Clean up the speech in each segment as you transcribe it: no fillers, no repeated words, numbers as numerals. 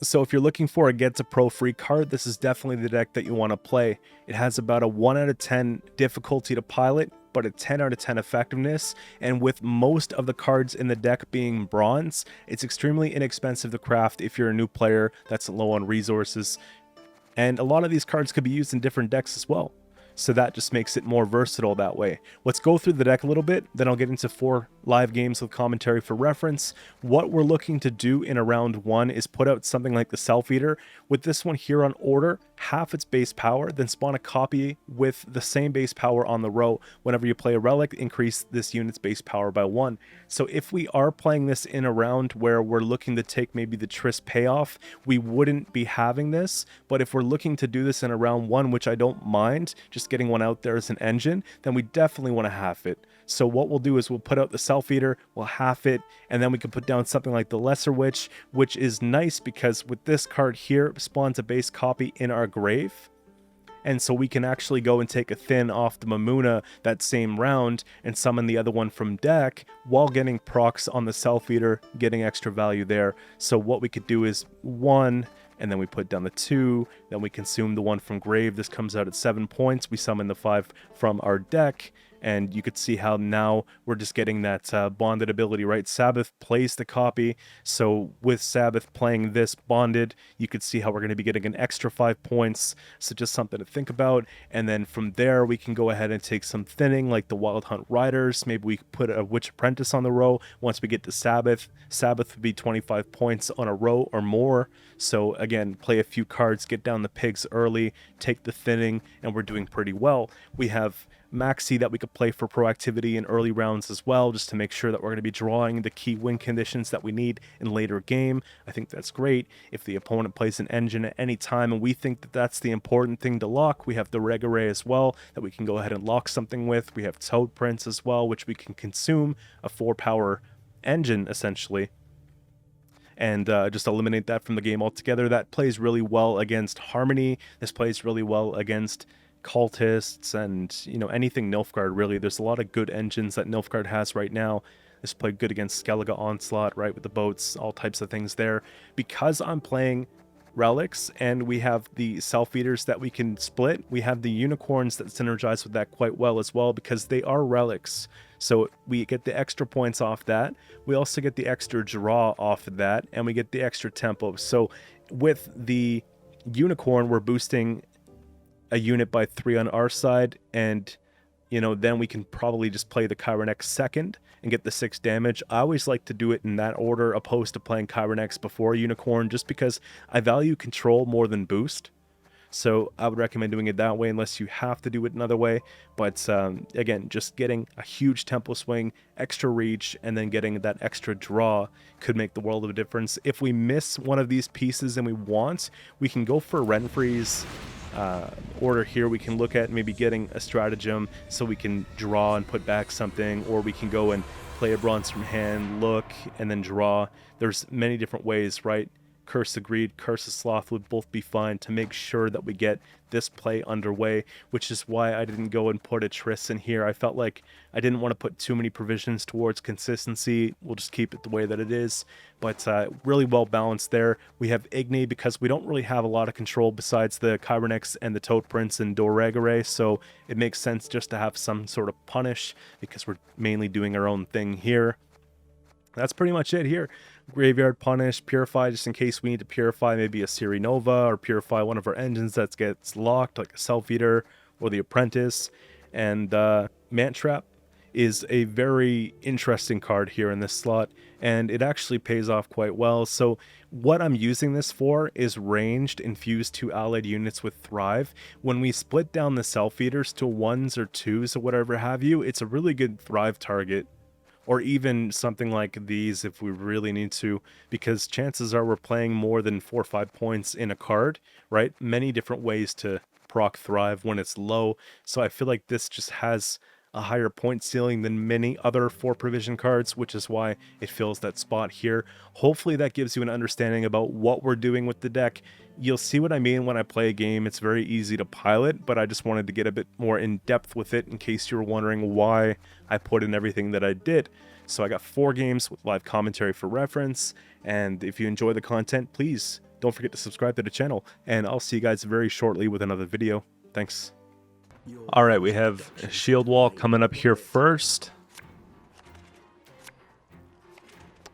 So if you're looking for a Get to Pro free card, this is definitely the deck that you want to play. It has about a 1 out of 10 difficulty to pilot, but a 10 out of 10 effectiveness, and with most of the cards in the deck being bronze, it's extremely inexpensive to craft if you're a new player that's low on resources, and a lot of these cards could be used in different decks as well. So that just makes it more versatile that way. Let's go through the deck a little bit, then I'll get into 4 live games with commentary for reference. What we're looking to do in a round 1 is put out something like the Self Eater. With this one here on order, half its base power, then spawn a copy with the same base power on the row. Whenever you play a relic, increase this unit's base power by 1. So if we are playing this in a round where we're looking to take maybe the Triss payoff, we wouldn't be having this. But if we're looking to do this in a round 1, which I don't mind, just getting one out there as an engine, then we definitely want to half it. So what we'll do is we'll put out the Self Eater, we'll half it, and then we can put down something like the Lesser Witch, which is nice because with this card here, it spawns a base copy in our grave. And so we can actually go and take a Thin off the Mamuna that same round and summon the other one from deck while getting procs on the Self Eater, getting extra value there. So what we could do is 1, and then we put down the 2, then we consume the 1 from grave. This comes out at 7 points. We summon the 5 from our deck, and you could see how now we're just getting that bonded ability, right? Sabbath plays the copy, so with Sabbath playing this bonded, you could see how we're going to be getting an extra 5 points, so just something to think about. And then from there, we can go ahead and take some thinning, like the Wild Hunt Riders. Maybe we put a Witch Apprentice on the row. Once we get to Sabbath, Sabbath would be 25 points on a row or more. So again, play a few cards, get down the pigs early, take the thinning, and we're doing pretty well. We have Maxi that we could play for proactivity in early rounds as well, just to make sure that we're going to be drawing the key win conditions that we need in later game. I think that's great. If the opponent plays an engine at any time and we think that that's the important thing to lock, we have the Regare as well that we can go ahead and lock something with. We have Toad Prince as well, which we can consume, a 4-power engine essentially, and just eliminate that from the game altogether. That plays really well against Harmony. This plays really well against cultists and, you know, anything Nilfgaard really. There's a lot of good engines that Nilfgaard has right now. This played good against Skellige Onslaught, right, with the boats, all types of things there. Because I'm playing Relicts and we have the Self Eaters that we can split, we have the Unicorns that synergize with that quite well as well, because they are relics. So we get the extra points off that. We also get the extra draw off of that, and we get the extra tempo. So with the Unicorn, we're boosting a unit by 3 on our side, and you know, then we can probably just play the Chiron second and get the 6 damage. I always like to do it in that order opposed to playing Chiron before Unicorn, just because I value control more than boost. So I would recommend doing it that way unless you have to do it another way. But again, just getting a huge tempo swing, extra reach, and then getting that extra draw could make the world of a difference. If we miss one of these pieces and we want, we can go for Renfri's order here. We can look at maybe getting a stratagem so we can draw and put back something, or we can go and play a bronze from hand, look, and then draw. There's many different ways, right? Curse of Greed, Curse of Sloth would both be fine to make sure that we get this play underway, which is why I didn't go and put a Triss in here. I felt like I didn't want to put too many provisions towards consistency. We'll just keep it the way that it is, but really well balanced there. We have Igni because we don't really have a lot of control besides the Chironix and the Toad Prince and Doregare, so it makes sense just to have some sort of punish because we're mainly doing our own thing here. That's pretty much it here. Graveyard Punish, Purify, just in case we need to purify maybe a Siri Nova or purify one of our engines that gets locked, like a Self Eater or the Apprentice. And Mantrap is a very interesting card here in this slot, and it actually pays off quite well. So what I'm using this for is ranged infused to allied units with Thrive. When we split down the Self Eaters to 1s or 2s or whatever have you, it's a really good Thrive target. Or even something like these if we really need to, because chances are we're playing more than 4 or 5 points in a card, right? Many different ways to proc Thrive when it's low. So I feel like this just has a higher point ceiling than many other 4 provision cards, which is why it fills that spot here. Hopefully that gives you an understanding about what we're doing with the deck. You'll see what I mean when I play a game. It's very easy to pilot, but I just wanted to get a bit more in depth with it in case you were wondering why I put in everything that I did. So I got 4 games with live commentary for reference, and if you enjoy the content, please don't forget to subscribe to the channel, and I'll see you guys very shortly with another video. Thanks. Alright, we have a shield wall coming up here first.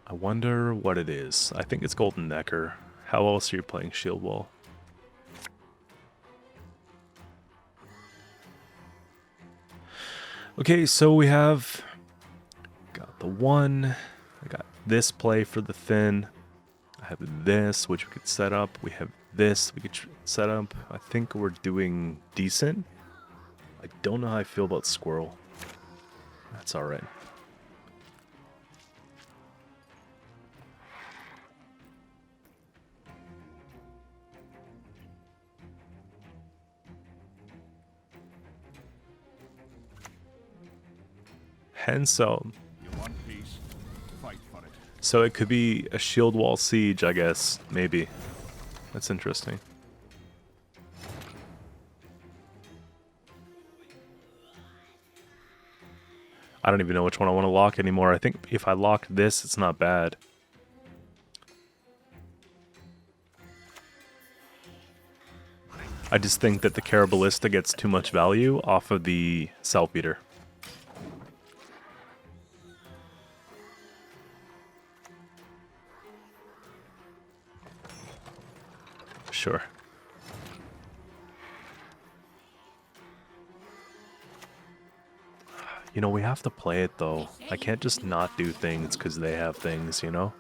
I wonder what it is. I think it's Golden Necker. How else are you playing shield wall? Okay, so we have got the one. I got this play for the thin. I have this, which we could set up. We have this we could set up. I think we're doing decent. I don't know how I feel about Squirrel. That's alright. Qcento. So it could be a shield wall siege, I guess. Maybe. That's interesting. I don't even know which one I want to lock anymore. I think if I lock this, it's not bad. I just think that the Carabalista gets too much value off of the Self-Eater. Sure. You know, we have to play it though. I can't just not do things because they have things, you know?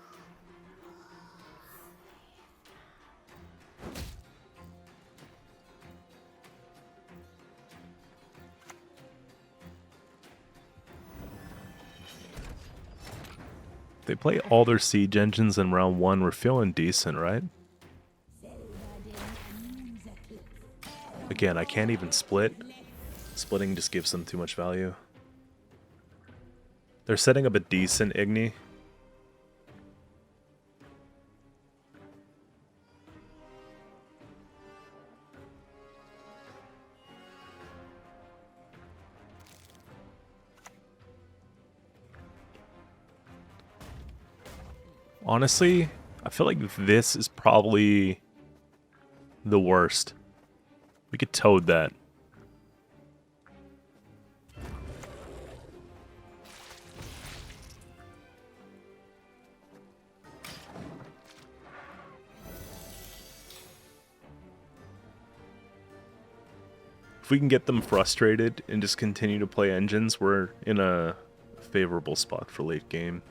They play all their siege engines in round 1. We're feeling decent, right? Again, I can't even split. Splitting just gives them too much value. They're setting up a decent Igni. Honestly, I feel like this is probably the worst. We could toad that. If we can get them frustrated and just continue to play engines, we're in a favorable spot for late game.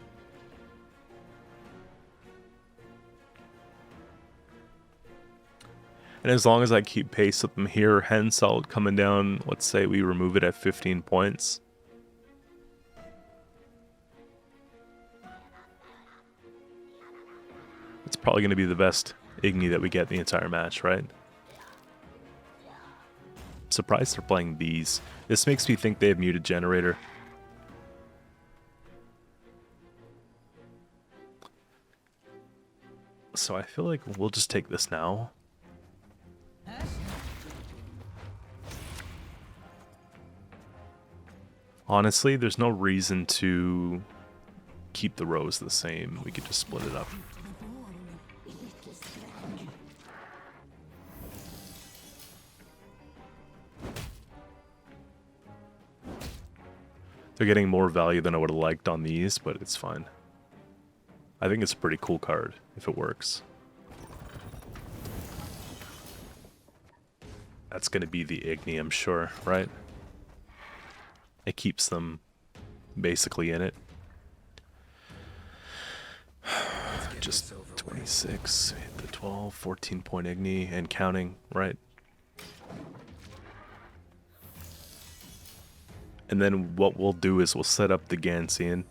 And as long as I keep pace with them here, Qcento coming down, let's say we remove it at 15 points. It's probably going to be the best Igni that we get in the entire match, right? I'm surprised they're playing these. This makes me think they have muted generator. So I feel like we'll just take this now. Honestly, there's no reason to keep the rows the same. We could just split it up. They're getting more value than I would have liked on these, but it's fine. I think it's a pretty cool card, if it works. That's going to be the Igni, I'm sure, right? It keeps them basically in it. Just 26, hit the 12, 14 point Igni, and counting, right? And then what we'll do is we'll set up the Gansian.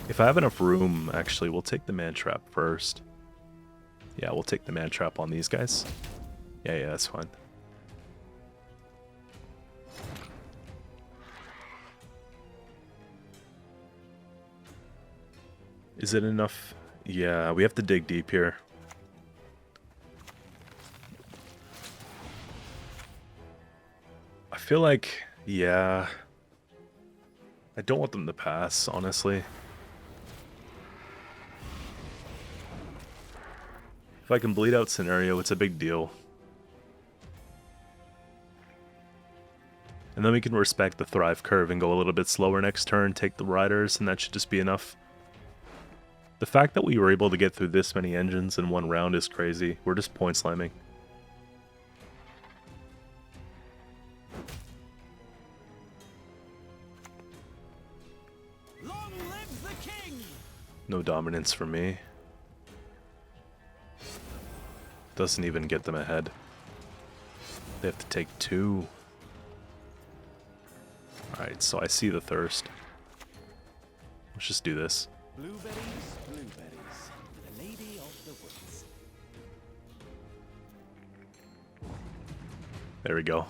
If I have enough room, actually, we'll take the man trap first. Yeah, we'll take the man trap on these guys. Yeah, that's fine. Is it enough? Yeah, we have to dig deep here. I feel like, yeah. I don't want them to pass, honestly. If I can bleed out Scenario, it's a big deal. And then we can respect the Thrive curve and go a little bit slower next turn, take the Riders, and that should just be enough. The fact that we were able to get through this many engines in one round is crazy. We're just point slamming. Long live the king! No dominance for me. Doesn't even get them ahead. They have to take 2. Alright, so I see the thirst. Let's just do this. Blueberries, blueberries, the lady of the woods. There we go.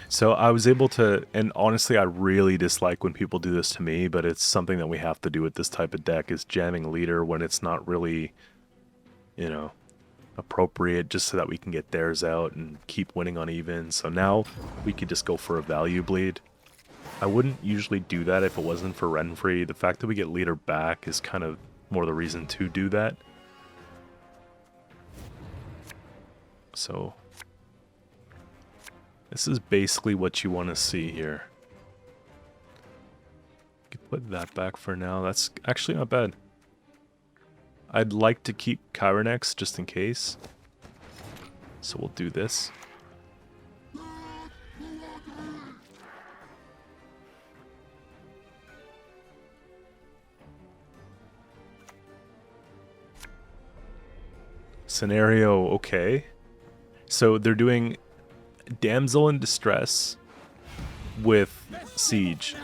So I was able to, and honestly I really dislike when people do this to me, but it's something that we have to do with this type of deck, is jamming leader when it's not really, you know, appropriate, just so that we can get theirs out and keep winning on even. So now we could just go for a value bleed. I wouldn't usually do that if it wasn't for Renfrey. The fact that we get leader back is kind of more the reason to do that. So this is basically what you want to see here. You can put that back for now. That's actually not bad. I'd like to keep Kyrenex just in case. So we'll do this. Scenario, okay. So they're doing Damsel in Distress with Siege.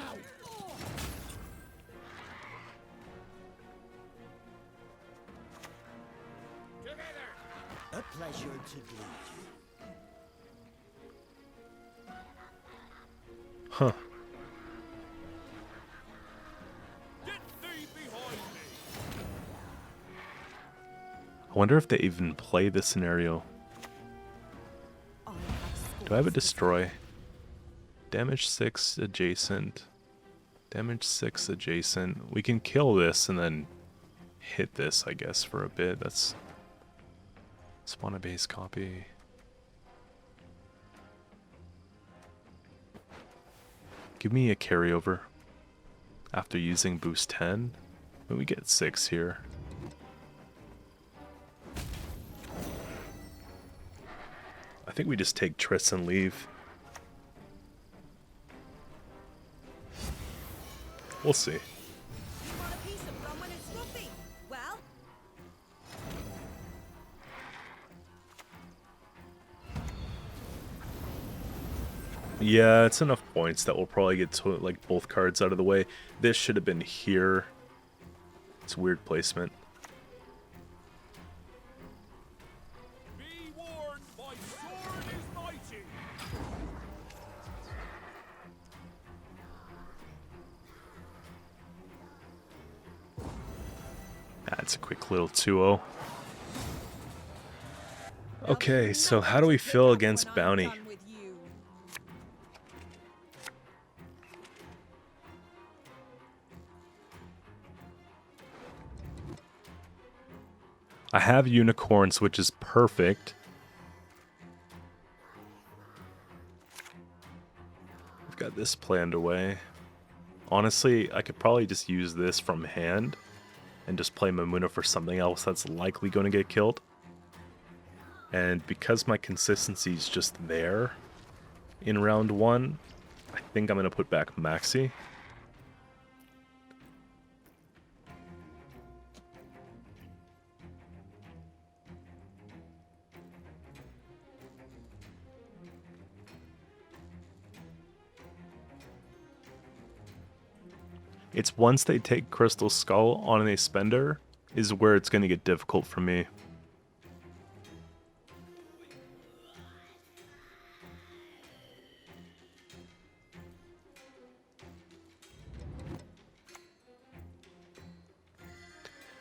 A pleasure to greet you. Huh. Get thee behind me. I wonder if they even play this scenario. Do I have a destroy? Damage 6 adjacent. Damage 6 adjacent. We can kill this and then hit this, I guess, for a bit. That's... Spawn a base copy. Give me a carryover. After using boost 10. But we get 6 here. I think we just take Triss and leave. We'll see. You want a piece of rum when it's fluffy? Well, Yeah, it's enough points that we'll probably get to, like, both cards out of the way. This should have been here. It's weird placement. Be warned, my sword is mighty. That's a quick little 2-0. Okay, so how do we feel against Bounty? done with you. I have unicorns, which is perfect. I've got this planned away. Honestly, I could probably just use this from hand and just play Mamuna for something else that's likely going to get killed. And because my consistency is just there in round 1, I think I'm going to put back Maxi. It's once they take Crystal Skull on a spender is where it's going to get difficult for me.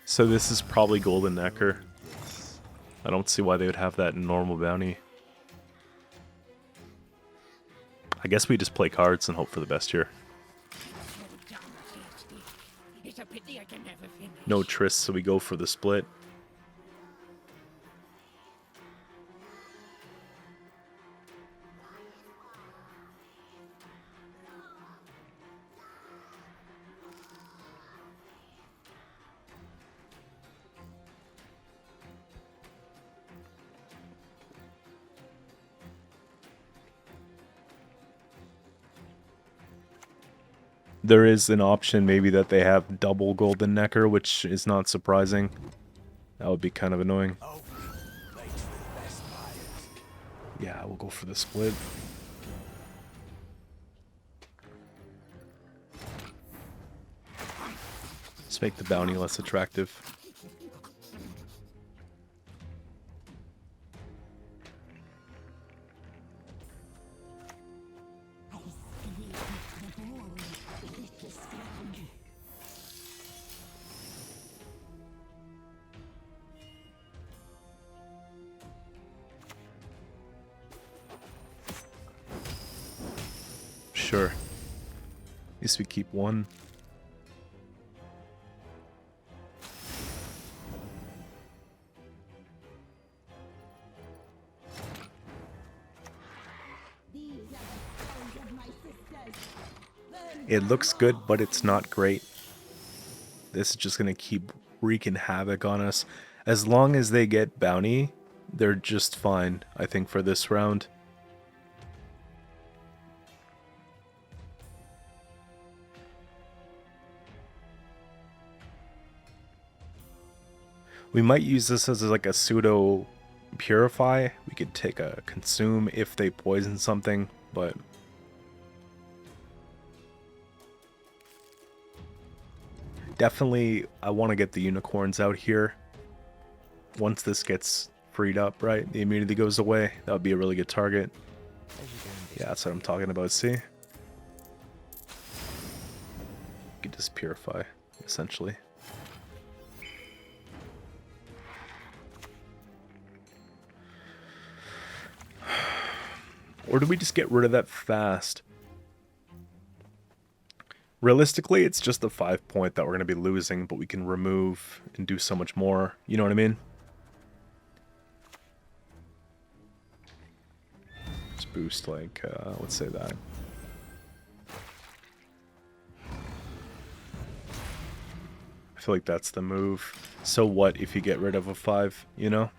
So this is probably Golden Necker. I don't see why they would have that in normal bounty. I guess we just play cards and hope for the best here. No Triss, so we go for the split. There is an option maybe that they have double golden necker, which is not surprising. That would be kind of annoying. Yeah, we'll go for the split. Let's make the bounty less attractive. Sure. At least we keep one. It looks good, but it's not great. This is just gonna keep wreaking havoc on us. As long as they get bounty, they're just fine, I think, for this round. We might use this as like a pseudo purify. We could take a consume if they poison something, but definitely I want to get the unicorns out here. Once this gets freed up, right? The immunity goes away. That would be a really good target. Yeah, that's what I'm talking about, see? You could just purify, essentially. Or do we just get rid of that fast? Realistically, it's just the 5 point that we're going to be losing, but we can remove and do so much more. You know what I mean? Let's boost, like, let's say that. I feel like that's the move. So what if you get rid of a 5, you know?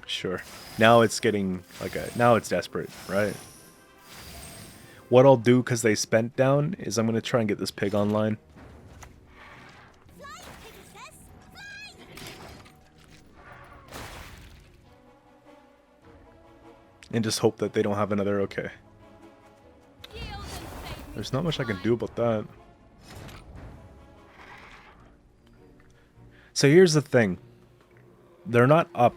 Sure. Now it's getting like now it's desperate, right? What I'll do, because they spent down, is I'm going to try and get this pig online. And just hope that they don't have another okay. There's not much I can do about that. So here's the thing. They're not up.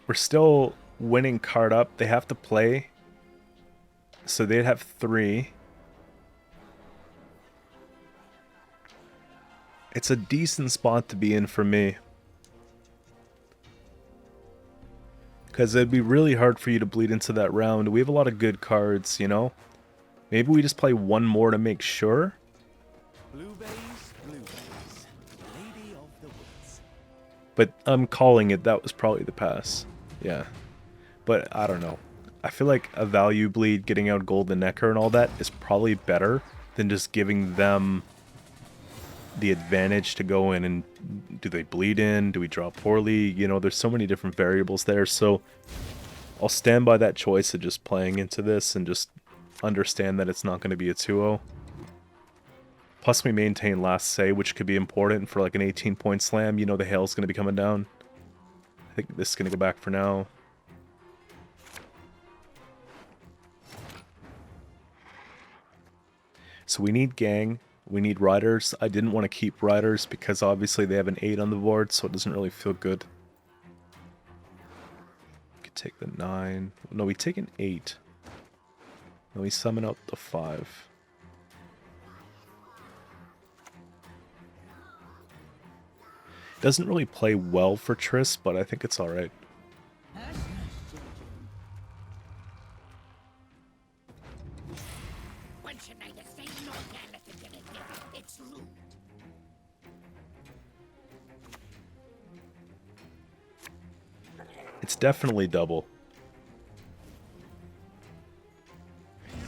We're still winning card up. They have to play. So they'd have 3. It's a decent spot to be in for me. Because it'd be really hard for you to bleed into that round. We have a lot of good cards, you know? Maybe we just play one more to make sure. Blueberries, blueberries, lady of the woods. But I'm calling it. That was probably the pass. Yeah. But I don't know. I feel like a value bleed, getting out Golden Necker and all that is probably better than just giving them the advantage to go in and do they bleed in? Do we draw poorly? You know, there's so many different variables there. So I'll stand by that choice of just playing into this and just understand that it's not going to be a 2-0. Plus we maintain last say, which could be important for like an 18-point slam. You know the hail's going to be coming down. I think this is going to go back for now. So we need gang. We need riders. I didn't want to keep riders because obviously they have an 8 on the board, so it doesn't really feel good. We could take the 9. No, we take an 8. And we summon up the 5. Doesn't really play well for Triss, but I think it's alright. It's definitely double.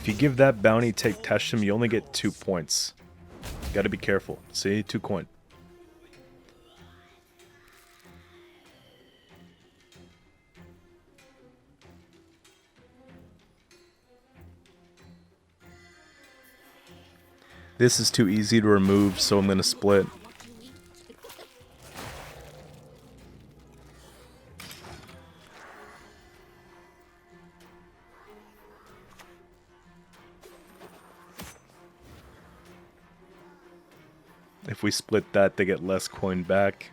If you give that bounty take Tesham, you only get 2 points. Gotta be careful. See? 2 coin. This is too easy to remove, so I'm gonna split. If we split that, they get less coin back.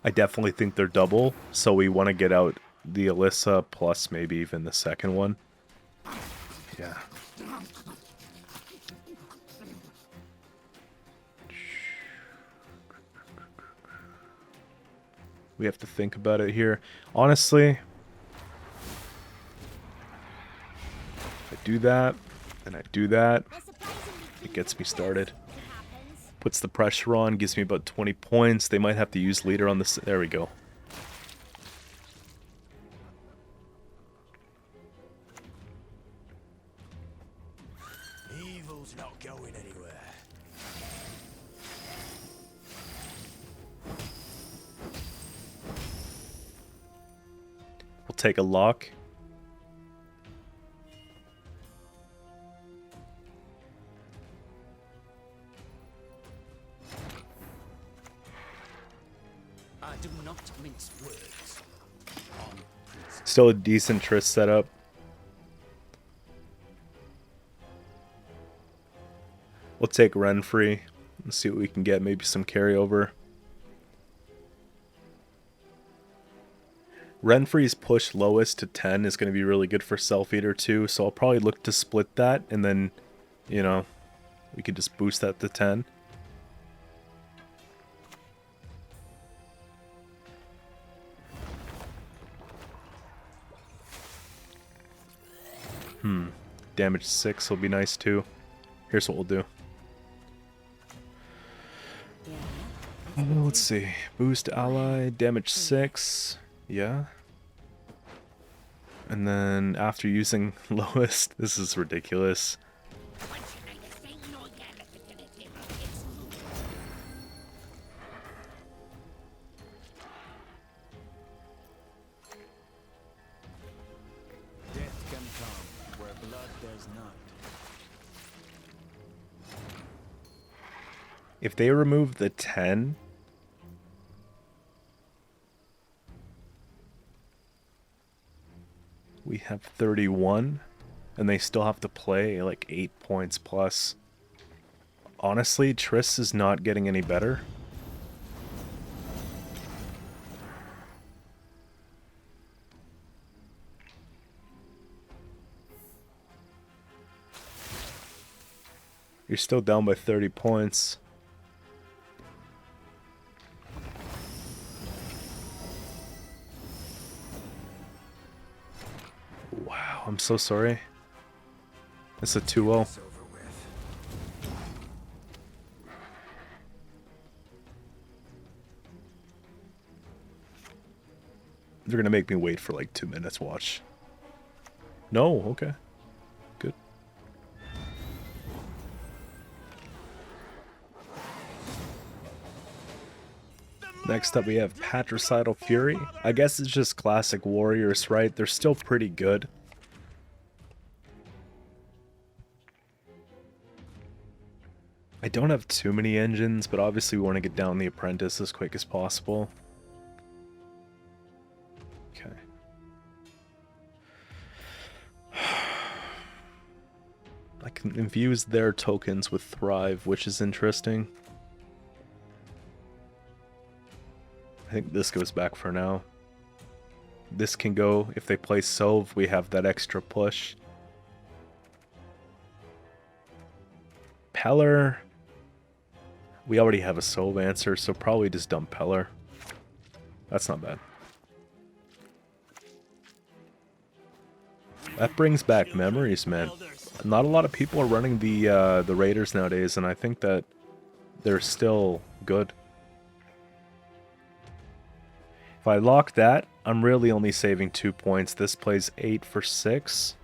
I definitely think they're double, so we want to get out the Alyssa plus maybe even the second one. Yeah. We have to think about it here. Honestly, if I do that, and I do that, it gets me started. Puts the pressure on, gives me about 20 points. They might have to use leader on this. There we go. Evil's not going anywhere. We'll take a lock. I do not mince words. On principle. Still a decent Triss setup. We'll take Renfrey and see what we can get. Maybe some carryover. Renfrey's push lowest to 10 is going to be really good for Self Eater too, so I'll probably look to split that, and then, you know, we could just boost that to 10. Damage 6 will be nice too. Here's what we'll do. Let's see. Boost ally, damage 6. Yeah. And then after using lowest, this is ridiculous. Death can come where blood does not. If they remove the 10, we have 31, and they still have to play like 8 points plus. Honestly, Triss is not getting any better. You're still down by 30 points. Wow, I'm so sorry. It's a 2-0. It's over with. They're gonna make me wait for like 2 minutes, watch. No, okay. Good. Next up we have Patricidal Fury. I guess it's just classic warriors, right? They're still pretty good. I don't have too many engines, but obviously we want to get down the apprentice as quick as possible. Okay. I can infuse their tokens with Thrive, which is interesting. I think this goes back for now. This can go, if they play Sove, we have that extra push. Peller. We already have a Sove answer, so probably just dump Peller. That's not bad. That brings back memories, man. Not a lot of people are running the Raiders nowadays, and I think that they're still good. If I lock that, I'm really only saving 2 points. This plays 8 for 6.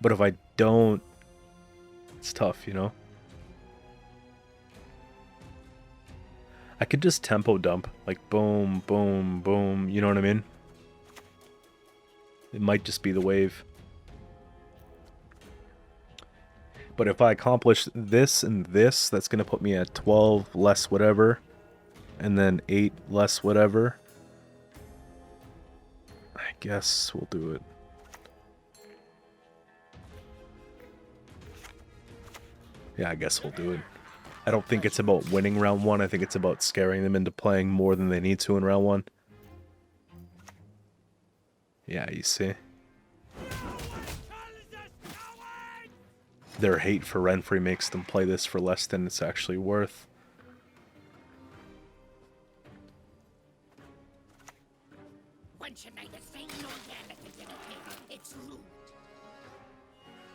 But if I don't, it's tough, you know? I could just tempo dump, like boom, boom, boom, you know what I mean? It might just be the wave. But if I accomplish this and this, that's going to put me at 12 less whatever, and then 8 less whatever. I guess we'll do it. Yeah, I guess we'll do it. I don't think it's about winning round 1. I think it's about scaring them into playing more than they need to in round 1. Yeah, you see. Their hate for Renfrey makes them play this for less than it's actually worth.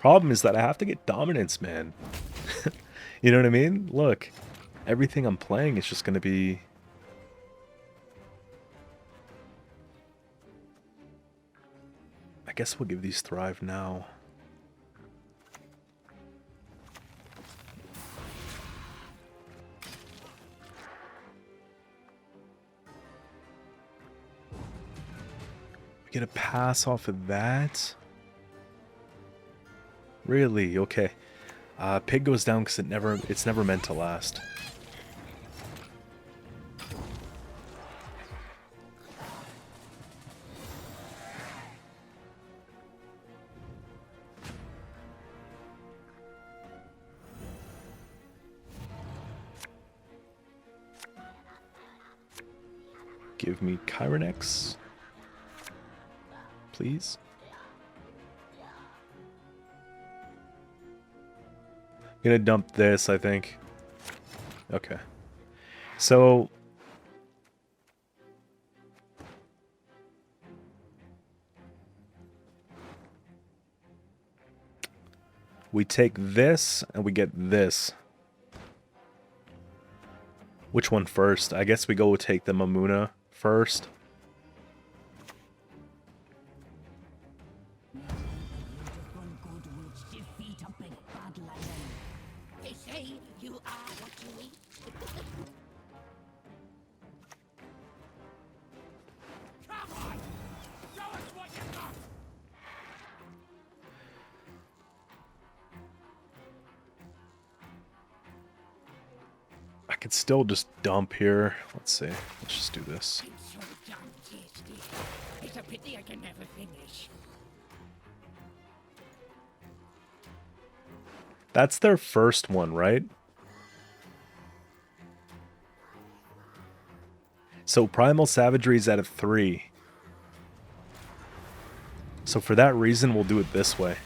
Problem is that I have to get dominance, man. You know what I mean? Look, everything I'm playing is just going to be... I guess we'll give these Thrive now. We get a pass off of that? Really? Okay. Pig goes down because it's never meant to last. Give me Chironex, please. I'm gonna dump this, I think. Okay. So we take this and we get this. Which one first? I guess we go take the Mamuna first. I could still just dump here. Let's see. Let's just do this. It's a pity I can never finish. That's their first one, right? So Primal Savagery is at a 3. So for that reason, we'll do it this way.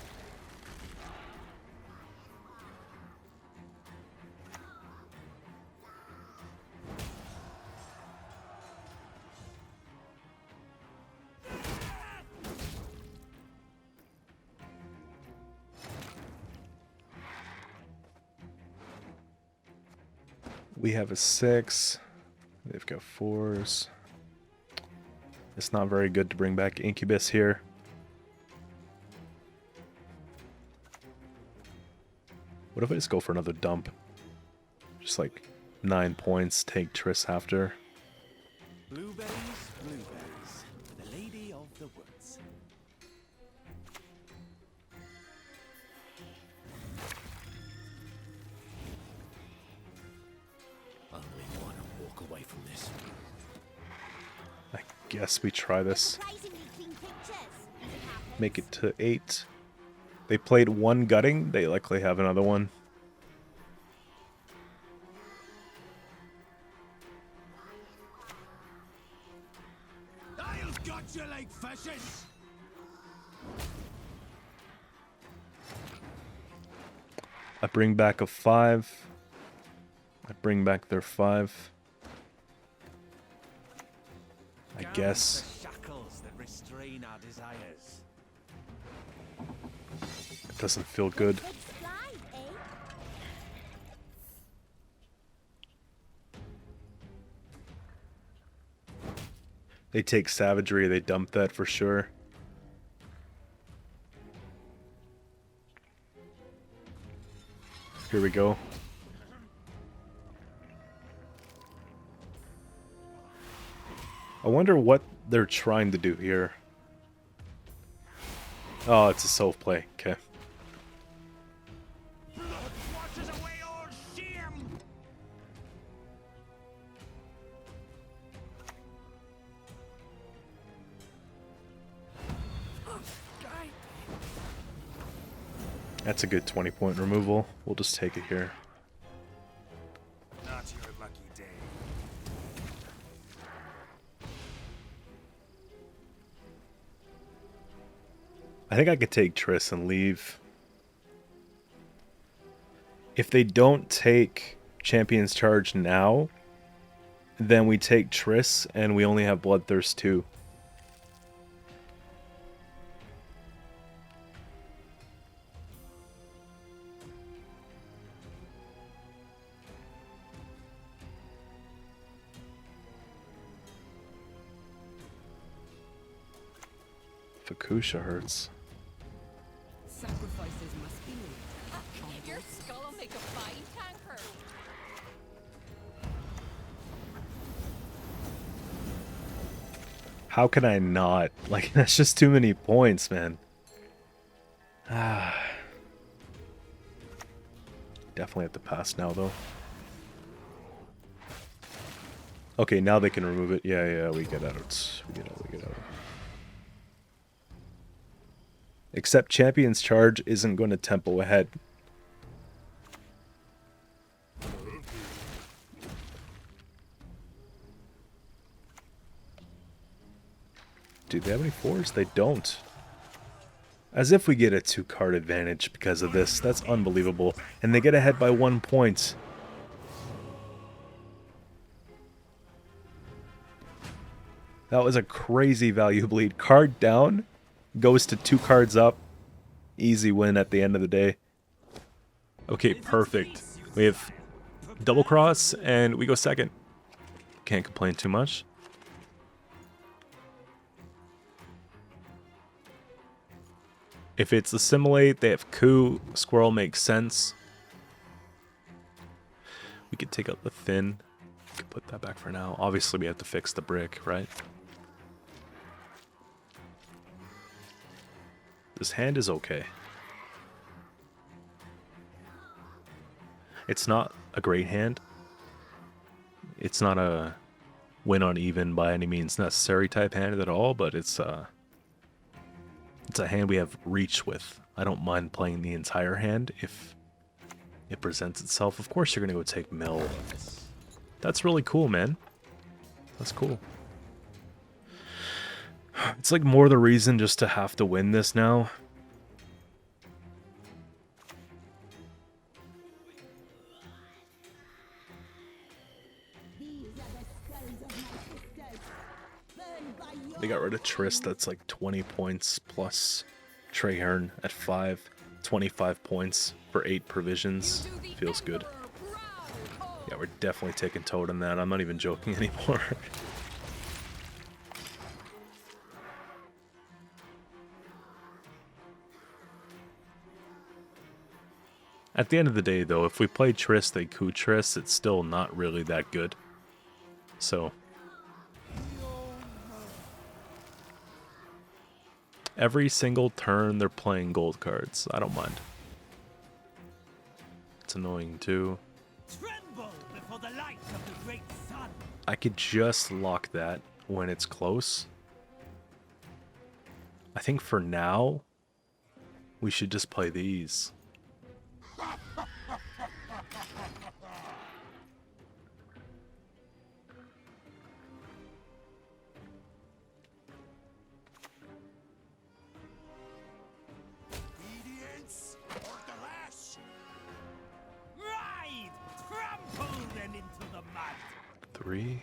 We have a 6. They've got 4s. It's not very good to bring back Incubus here. What if I just go for another dump? Just like 9 points, take Triss after. Blueberries, blueberries, the lady of the woods. I really want to walk away from this. I guess we try this. Make it to 8. They played 1 gutting. They likely have another one. I've got you like fishes. I bring back a 5. I bring back their 5. I guess. The shackles that restrain our desires. It doesn't feel good. They take savagery, they dump that for sure. Here we go. I wonder what they're trying to do here. Oh, it's a self play. Okay. Blood washes away all shame. That's a good 20-point removal. We'll just take it here. Not your lucky day. I think I could take Triss and leave. If they don't take Champion's Charge now, then we take Triss and we only have Bloodthirst 2. Fukusha hurts. Sacrifices must be made. Your skull will make a fine tanker. How can I not? Like, that's just too many points, man. Definitely have to pass now, though. Okay, now they can remove it. Yeah, we get out. We get out. Except Champion's Charge isn't going to tempo ahead. Do they have any 4s? They don't. As if we get a 2-card advantage because of this. That's unbelievable. And they get ahead by 1 point. That was a crazy value bleed. Card down, goes to 2 cards up. Easy win at the end of the day. Okay, perfect. We have double cross and we go second. Can't complain too much. If it's assimilate, they have coup. Squirrel makes sense. We could take out the thin. We could put that back for now. Obviously, we have to fix the brick, right? This hand is okay. It's not a great hand. It's not a win on even by any means necessary type hand at all, but it's a hand we have reach with. I don't mind playing the entire hand if it presents itself. Of course you're going to go take mill. That's really cool, man. That's cool. It's like more the reason just to have to win this now. They got rid of Triss, that's like 20 points plus Treherne at 5, 25 points for 8 provisions. Feels good. Yeah, we're definitely taking Toad on that. I'm not even joking anymore. At the end of the day, though, if we play Triss, they coup Triss, it's still not really that good. So every single turn they're playing gold cards. I don't mind. It's annoying too. Tremble before the light of the great sun. I could just lock that when it's close. I think for now, we should just play these. Obedience or the lash. Ride! Trample them into the mud. 3.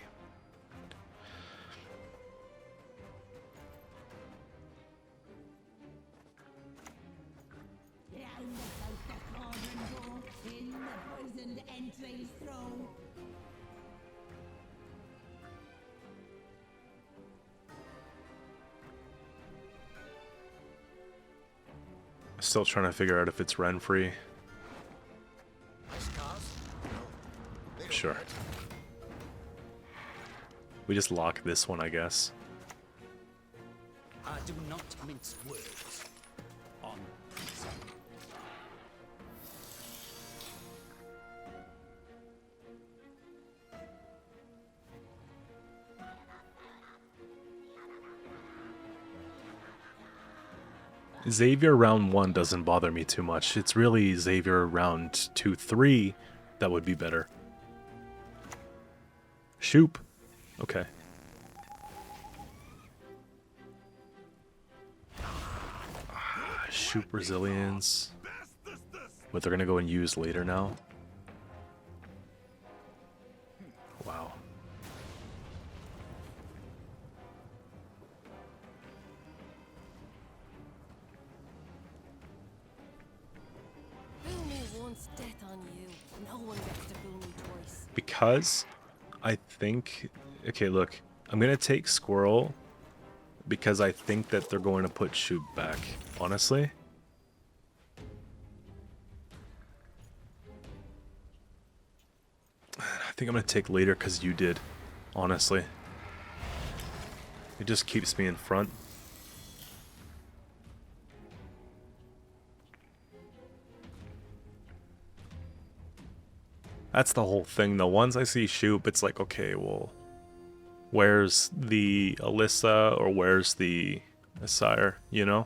Round about the cauldron door, in the poisoned entries throw. Still trying to figure out if it's rent free. Nice cars? No. Sure. We just lock this one, I guess. I do not mince words on principle. Xavier round 1 doesn't bother me too much. It's really Xavier round 2, 3 that would be better. Shoop. Okay. Shoop resilience. What they're gonna go and use later now. Wow. Boo me once, death on you. No one gets to boo me twice. Because I think... Okay, look. I'm gonna take Squirrel because I think that they're going to put Shoop back. Honestly. I think I'm gonna take later because you did. Honestly. It just keeps me in front. That's the whole thing though. Once I see Shoop, it's like, okay, well, where's the Alyssa or where's the Sire, you know?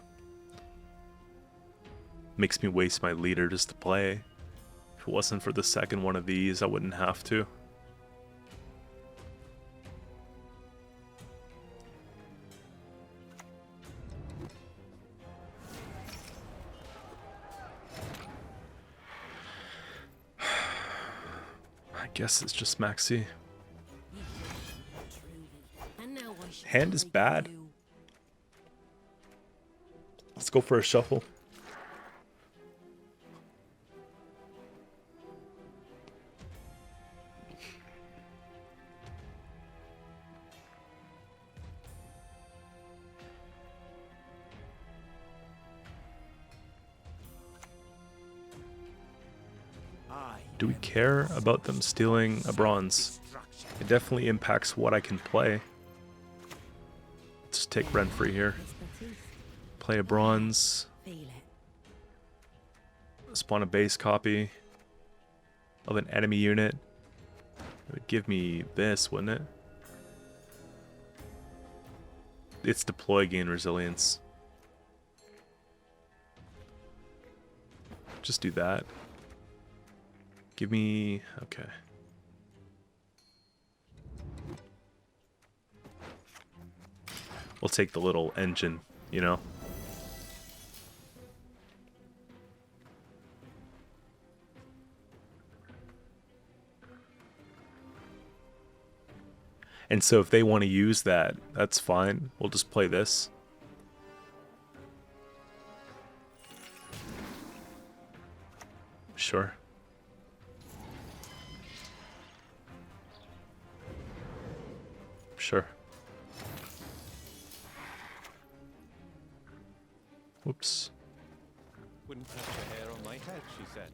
Makes me waste my leader just to play. If it wasn't for the second one of these, I wouldn't have to. I guess it's just Maxi. And now I should Hand is like bad. you. Let's go for a shuffle. Do we care about them stealing a bronze? It definitely impacts what I can play. Let's just take rent free here. Play a bronze. Feel it. Spawn a base copy of an enemy unit. It would give me this, wouldn't it? It's deploy gain resilience. Just do that. Give me... okay. We'll take the little engine, you know? And so if they want to use that, that's fine. We'll just play this. Sure. Sure. Whoops. Wouldn't touch a hair on my head, she said.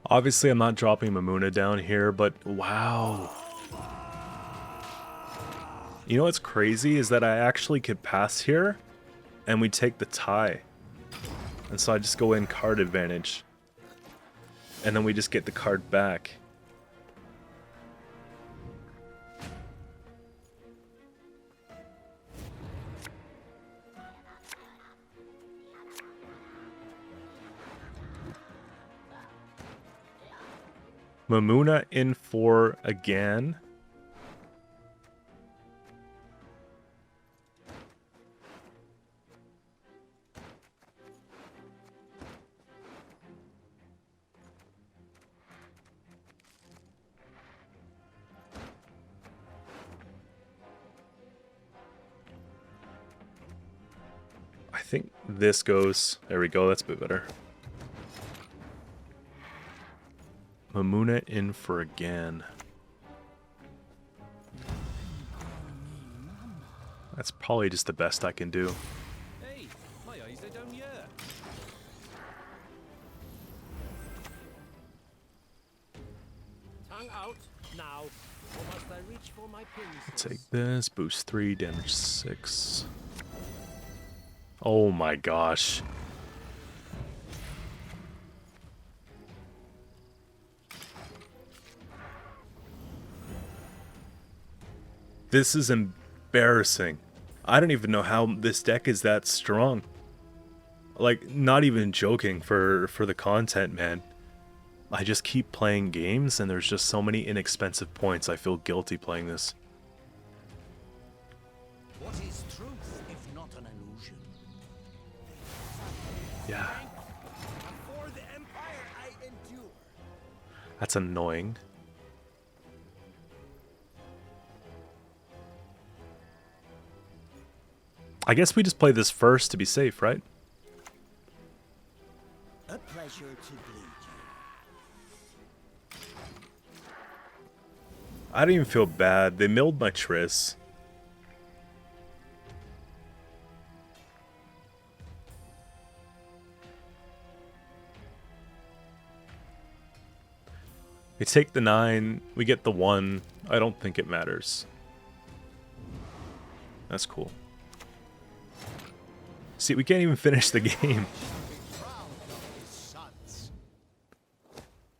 Obviously, I'm not dropping Mamuna down here, but wow. You know what's crazy is that I actually could pass here, and we take the tie. And so I just go in card advantage. And then we just get the card back. Mamuna in for again. I think this goes. There we go. That's a bit better. Mamuna in for again. That's probably just the best I can do. Hey, my eyes are down here. Tongue out now, or must I reach for my pincers? Take this, boost 3, damage 6. Oh my gosh. This is embarrassing. I don't even know how this deck is that strong. Like, not even joking for the content, man. I just keep playing games and there's just so many inexpensive points. I feel guilty playing this. What is truth if not an illusion? Yeah, For the Empire I endure. that's annoying. I guess we just play this first to be safe, right? A pleasure to bleed you. I don't even feel bad. They milled my Triss. We take the 9, we get the 1. I don't think it matters. That's cool. See, we can't even finish the game.